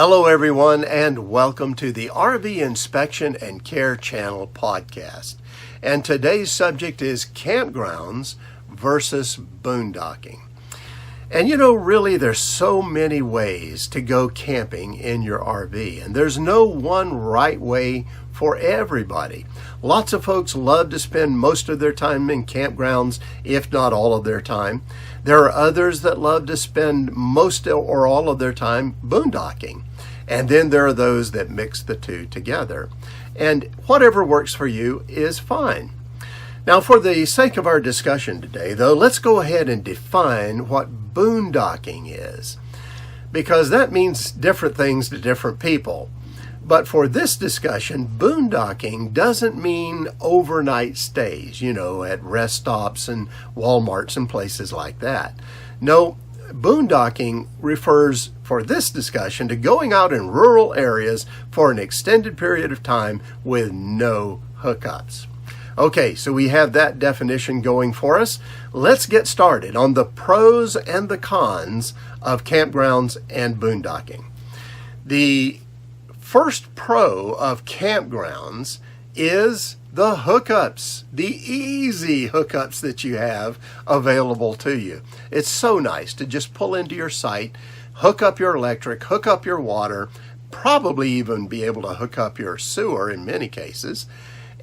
Hello everyone, and welcome to the RV Inspection and Care Channel podcast. And today's subject is campgrounds versus boondocking. And really there's so many ways to go camping in your RV, and there's no one right way for everybody. Lots of folks love to spend most of their time in campgrounds, if not all of their time. There are others that love to spend most or all of their time boondocking. And then there are those that mix the two together. And whatever works for you is fine. Now, for the sake of our discussion today, though, let's go ahead and define what boondocking is, because that means different things to different people. But for this discussion, boondocking doesn't mean overnight stays, at rest stops and Walmarts and places like that. No, boondocking refers, for this discussion, to going out in rural areas for an extended period of time with no hookups. Okay, so we have that definition going for us. Let's get started on the pros and the cons of campgrounds and boondocking. The first pro of campgrounds is the hookups, the easy hookups that you have available to you. It's so nice to just pull into your site, hook up your electric, hook up your water, probably even be able to hook up your sewer in many cases,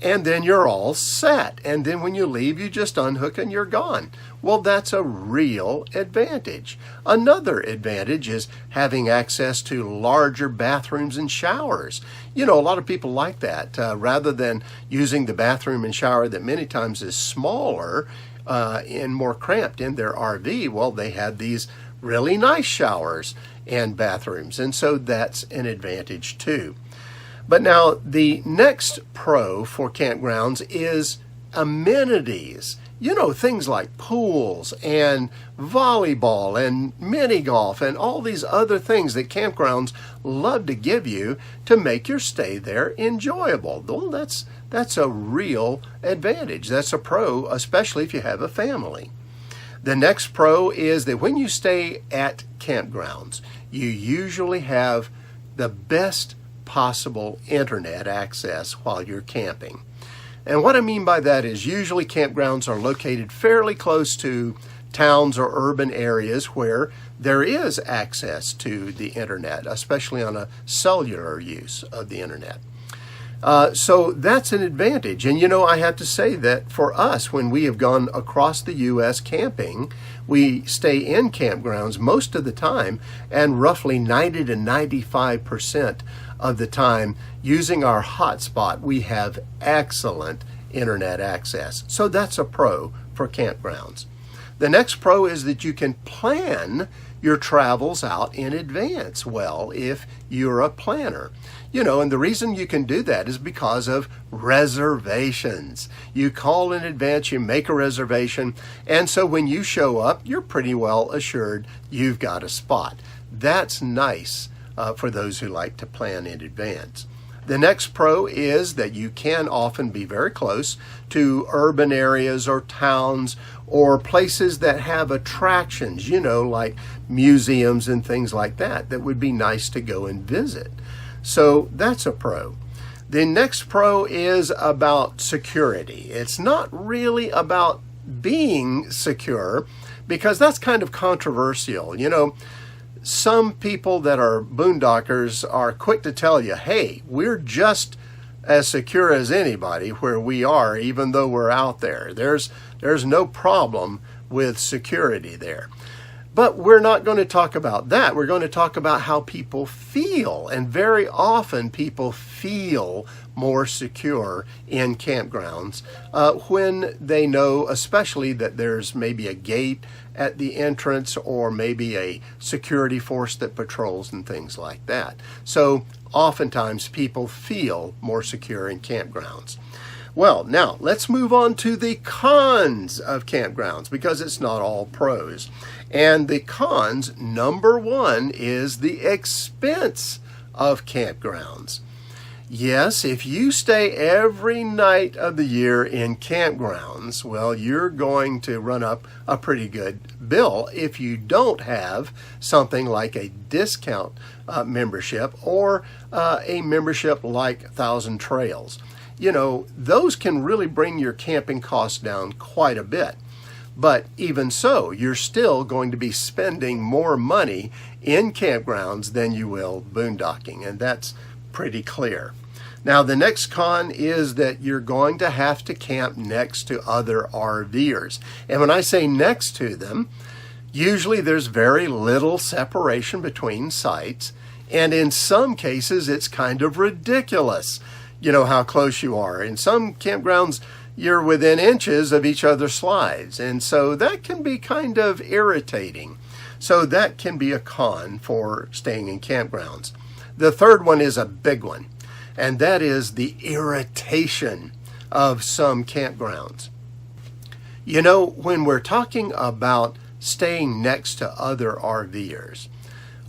and then you're all set. And then when you leave, you just unhook and you're gone. Well, that's a real advantage. Another advantage is having access to larger bathrooms and showers. A lot of people like that. Rather than using the bathroom and shower that many times is smaller and more cramped in their RV, well, they have these really nice showers and bathrooms. And so that's an advantage too. But now the next pro for campgrounds is amenities. Things like pools and volleyball and mini golf and all these other things that campgrounds love to give you to make your stay there enjoyable. Well, that's a real advantage. That's a pro, especially if you have a family. The next pro is that when you stay at campgrounds, you usually have the best possible internet access while you're camping. And what I mean by that is usually campgrounds are located fairly close to towns or urban areas where there is access to the internet, especially on a cellular use of the internet. So that's an advantage. And I have to say that for us, when we have gone across the U.S. camping, we stay in campgrounds most of the time, and roughly 90 to 95% of the time, using our hotspot, we have excellent internet access. So that's a pro for campgrounds. The next pro is that you can plan your travels out in advance well if you're a planner. And the reason you can do that is because of reservations. You call in advance, you make a reservation, and so when you show up, you're pretty well assured you've got a spot. That's nice for those who like to plan in advance. The next pro is that you can often be very close to urban areas or towns or places that have attractions, like museums and things like that would be nice to go and visit. So that's a pro. The next pro is about security. It's not really about being secure, because that's kind of controversial. Some people that are boondockers are quick to tell you, hey, we're just as secure as anybody where we are, even though we're out there. There's no problem with security there. But we're not going to talk about that. We're going to talk about how people feel. And very often people feel more secure in campgrounds when they know, especially, that there's maybe a gate at the entrance or maybe a security force that patrols and things like that. So oftentimes people feel more secure in campgrounds. Well, now let's move on to the cons of campgrounds, because it's not all pros. And the cons, number one, is the expense of campgrounds. Yes, if you stay every night of the year in campgrounds, well, you're going to run up a pretty good bill if you don't have something like a discount membership or a membership like 1,000 Trails. You know, those can really bring your camping costs down quite a bit. But even so, you're still going to be spending more money in campgrounds than you will boondocking, and that's pretty clear. Now, the next con is that you're going to have to camp next to other RVers. And when I say next to them, usually there's very little separation between sites, and in some cases it's kind of ridiculous, you know, how close you are. In some campgrounds, you're within inches of each other's slides, and so that can be kind of irritating. So that can be a con for staying in campgrounds. The third one is a big one, and that is the irritation of some campgrounds. You know, when we're talking about staying next to other RVers,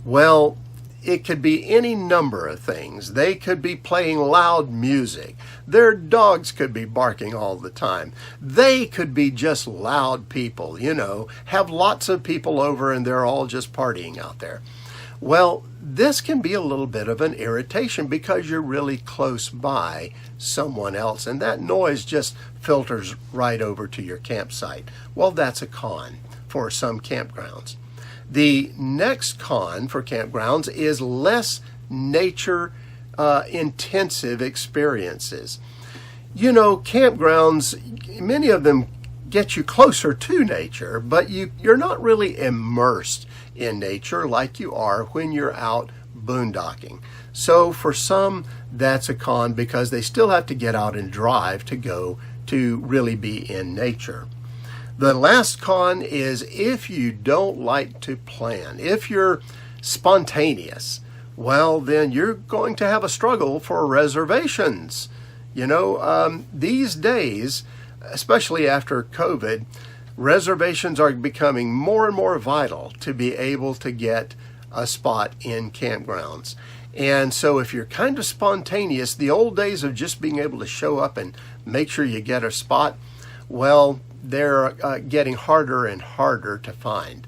well, it could be any number of things. They could be playing loud music. Their dogs could be barking all the time. They could be just loud people, you know, have lots of people over and they're all just partying out there. Well, this can be a little bit of an irritation because you're really close by someone else, and that noise just filters right over to your campsite. Well, that's a con for some campgrounds. The next con for campgrounds is less nature intensive experiences. You know, campgrounds, many of them get you closer to nature, but you're not really immersed in nature like you are when you're out boondocking. So for some, that's a con because they still have to get out and drive to go to really be in nature. The last con is if you don't like to plan, if you're spontaneous, well, then you're going to have a struggle for reservations. You know, these days, especially after COVID, reservations are becoming more and more vital to be able to get a spot in campgrounds. And so if you're kind of spontaneous, the old days of just being able to show up and make sure you get a spot, well, they're getting harder and harder to find.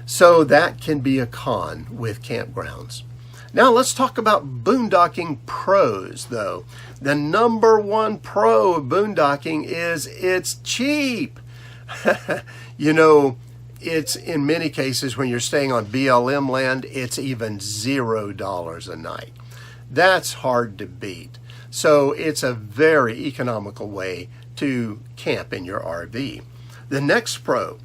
So that can be a con with campgrounds. Now let's talk about Boondocking Pros, though. The number one pro of boondocking is it's cheap. You know, it's in many cases when you're staying on BLM land, it's even $0 a night. That's hard to beat. So it's a very economical way to camp in your RV. The next pro,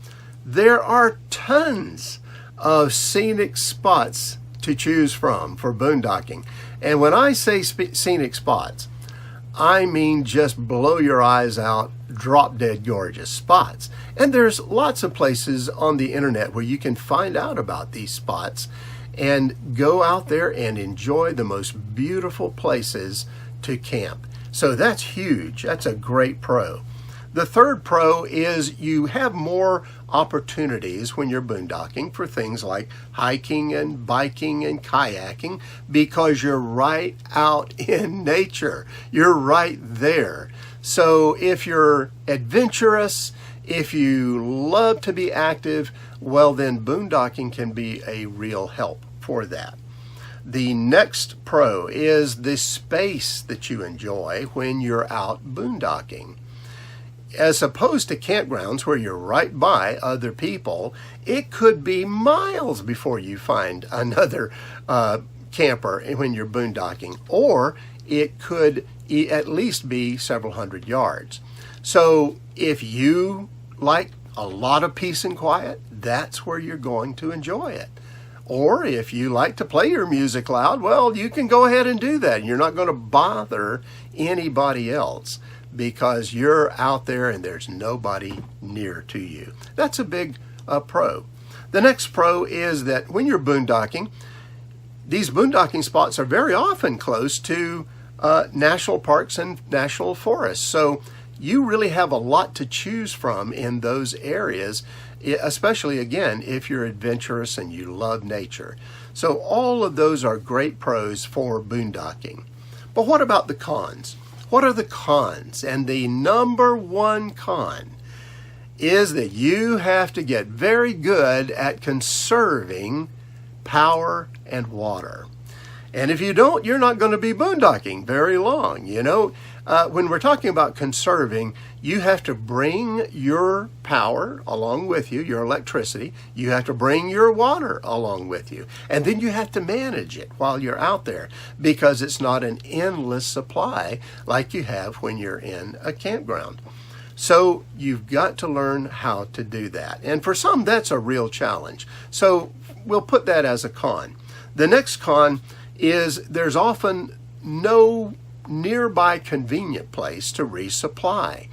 there are tons of scenic spots to choose from for boondocking. And when I say scenic spots, I mean just blow your eyes out, drop dead gorgeous spots. And there's lots of places on the internet where you can find out about these spots and go out there and enjoy the most beautiful places to camp. So that's huge. That's a great pro. The third pro is you have more opportunities when you're boondocking for things like hiking and biking and kayaking because you're right out in nature. You're right there. So if you're adventurous, if you love to be active, well then boondocking can be a real help for that. The next pro is the space that you enjoy when you're out boondocking. As opposed to campgrounds where you're right by other people, it could be miles before you find another camper when you're boondocking, or it could at least be several hundred yards. So if you like a lot of peace and quiet, that's where you're going to enjoy it. Or if you like to play your music loud, well, you can go ahead and do that. You're not going to bother anybody else because you're out there and there's nobody near to you. That's a big pro. The next pro is that when you're boondocking, these boondocking spots are very often close to national parks and national forests. So you really have a lot to choose from in those areas, especially, again, if you're adventurous and you love nature. So all of those are great pros for boondocking. But what about the cons? What are the cons? And the number one con is that you have to get very good at conserving power and water. And if you don't, you're not going to be boondocking very long. When we're talking about conserving, you have to bring your power along with you, your electricity. You have to bring your water along with you. And then you have to manage it while you're out there, because it's not an endless supply like you have when you're in a campground. So you've got to learn how to do that. And for some, that's a real challenge. So we'll put that as a con. The next con is there's often no nearby convenient place to resupply.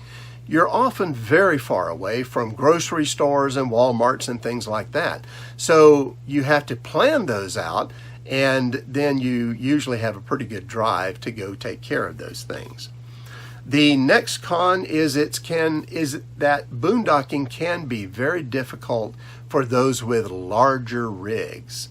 You're often very far away from grocery stores and Walmarts and things like that. So you have to plan those out, and then you usually have a pretty good drive to go take care of those things. The next con is that boondocking can be very difficult for those with larger rigs.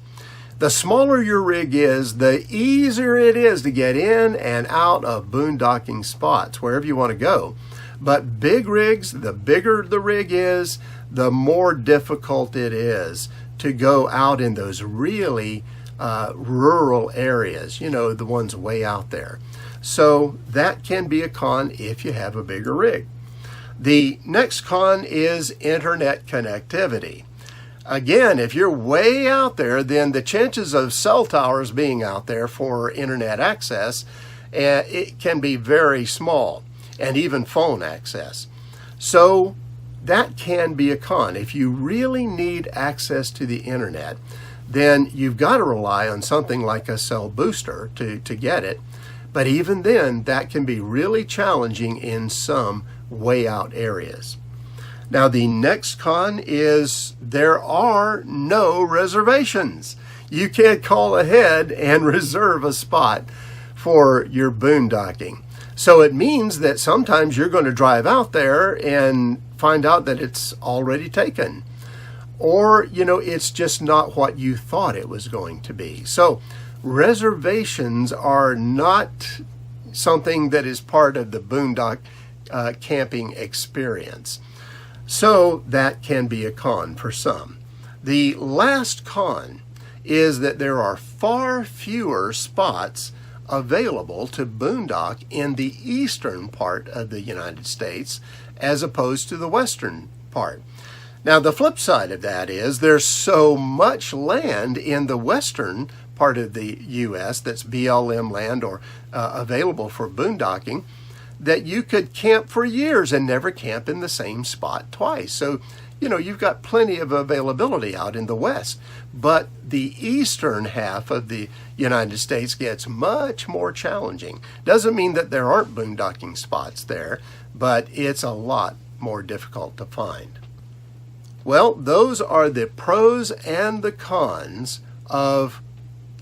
The smaller your rig is, the easier it is to get in and out of boondocking spots, wherever you want to go. But big rigs, the bigger the rig is, the more difficult it is to go out in those really rural areas, the ones way out there. So that can be a con if you have a bigger rig. The next con is internet connectivity. Again, if you're way out there, then the chances of cell towers being out there for internet access, it can be very small, and even phone access. So that can be a con. If you really need access to the internet, then you've got to rely on something like a cell booster to get it. But even then, that can be really challenging in some way out areas. Now, the next con is there are no reservations. You can't call ahead and reserve a spot for your boondocking. So it means that sometimes you're going to drive out there and find out that it's already taken. Or, it's just not what you thought it was going to be. So reservations are not something that is part of the boondock camping experience. So that can be a con for some. The last con is that there are far fewer spots available to boondock in the eastern part of the United States as opposed to the western part. Now, the flip side of that is there's so much land in the western part of the U.S. that's BLM land or available for boondocking, that you could camp for years and never camp in the same spot twice. So, you've got plenty of availability out in the west. But the eastern half of the United States gets much more challenging. Doesn't mean that there aren't boondocking spots there, but it's a lot more difficult to find. Well, those are the pros and the cons of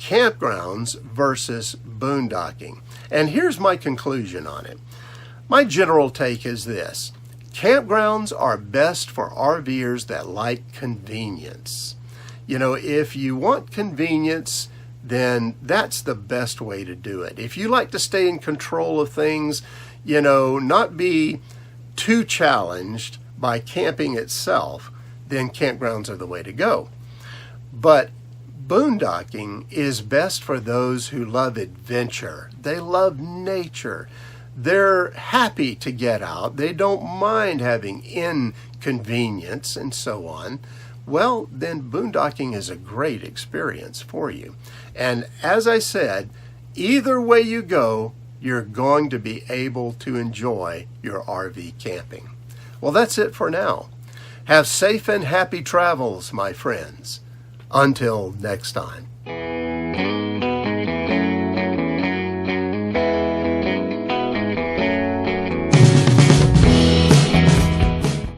campgrounds versus boondocking. And here's my conclusion on it. My general take is this: campgrounds are best for RVers that like convenience. If you want convenience, then that's the best way to do it. If you like to stay in control of things, not be too challenged by camping itself, then campgrounds are the way to go. But boondocking is best for those who love adventure. They love nature. They're happy to get out. They don't mind having inconvenience and so on. Well, then boondocking is a great experience for you. And as I said, either way you go, you're going to be able to enjoy your RV camping. Well, that's it for now. Have safe and happy travels, my friends. Until next time.